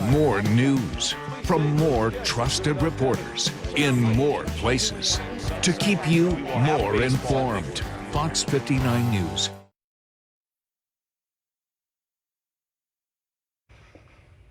More news from more trusted reporters in more places to keep you more informed. Fox 59 News.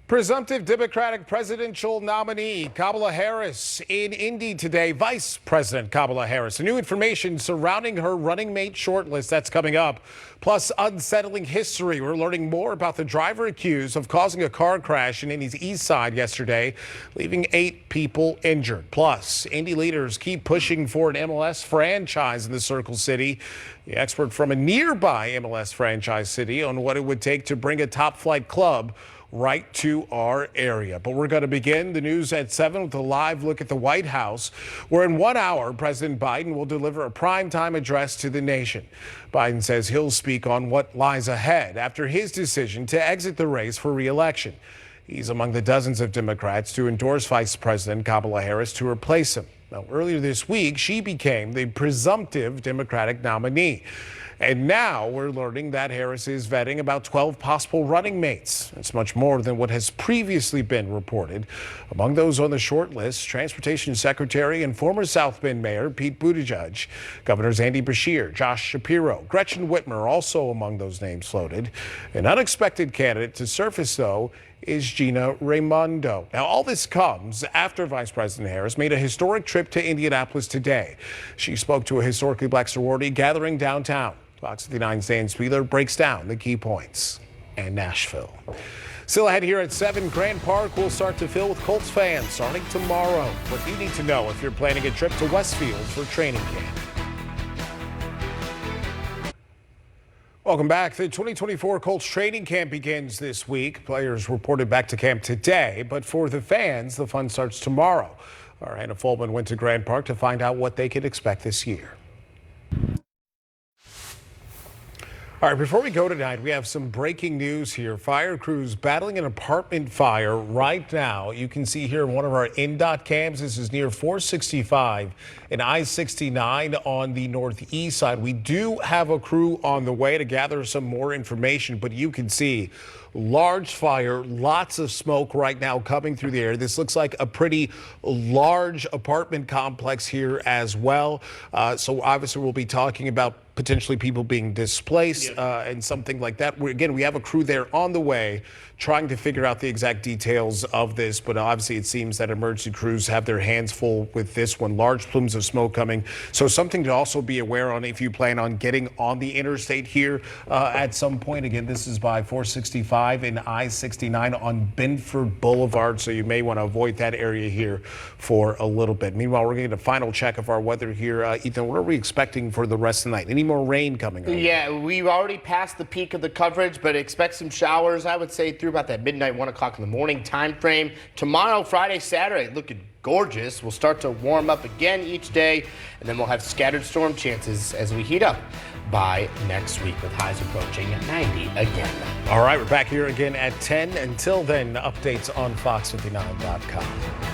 Presumptive Democratic presidential nominee Kamala Harris in Indy today. Vice President Kamala Harris. New information surrounding her running mate shortlist that's coming up. Plus unsettling history. We're learning more about the driver accused of causing a car crash in Indy's east side yesterday, leaving 8 people injured. Plus, Indy leaders keep pushing for an MLS franchise in the Circle City. The expert from a nearby MLS franchise city on what it would take to bring a top flight club right to our area. But we're going to begin the news at 7 with a live look at the White House, where in 1 hour, President Biden will deliver a primetime address to the nation. Biden says he'll speak on what lies ahead after his decision to exit the race for re-election. He's among the dozens of Democrats to endorse Vice President Kamala Harris to replace him. Now, earlier this week, she became the presumptive Democratic nominee. And now we're learning that Harris is vetting about 12 possible running mates. It's much more than what has previously been reported. Among those on the short list, Transportation Secretary and former South Bend Mayor Pete Buttigieg, Governors Andy Beshear, Josh Shapiro, Gretchen Whitmer also among those names floated. An unexpected candidate to surface, though, is Gina Raimondo. Now, all this comes after Vice President Harris made a historic trip to Indianapolis today. She spoke to a historically black sorority gathering downtown. Fox 59's Dan Spieler breaks down the key points. And Nashville. Still ahead here at 7, Grant Park will start to fill with Colts fans starting tomorrow. What you need to know if you're planning a trip to Westfield for training camp. Welcome back. The 2024 Colts training camp begins this week. Players reported back to camp today, but for the fans, the fun starts tomorrow. Our Hannah Fulman went to Grant Park to find out what they could expect this year. All right, before we go tonight, we have some breaking news here. Fire crews battling an apartment fire right now. You can see here one of our INDOT cams. This is near 465 and I-69 on the northeast side. We do have a crew on the way to gather some more information, but you can see large fire, lots of smoke right now coming through the air. This looks like a pretty large apartment complex here as well. So obviously we'll be talking about potentially people being displaced and something like that. We have a crew there on the way trying to figure out the exact details of this, but obviously it seems that emergency crews have their hands full with this one. Large plumes of smoke coming. So something to also be aware on if you plan on getting on the interstate here at some point. Again, this is by 465 and I-69 on Benford Boulevard, so you may want to avoid that area here for a little bit. Meanwhile, we're going to get a final check of our weather here. Ethan, what are we expecting for the rest of the night? Any more rain coming up? Yeah, we've already passed the peak of the coverage, but expect some showers, I would say, through about that midnight, 1 o'clock in the morning time frame. Tomorrow, Friday, Saturday, looking gorgeous. We'll start to warm up again each day, and then we'll have scattered storm chances as we heat up by next week with highs approaching 90 again. All right, we're back here again at 10. Until then, updates on fox59.com.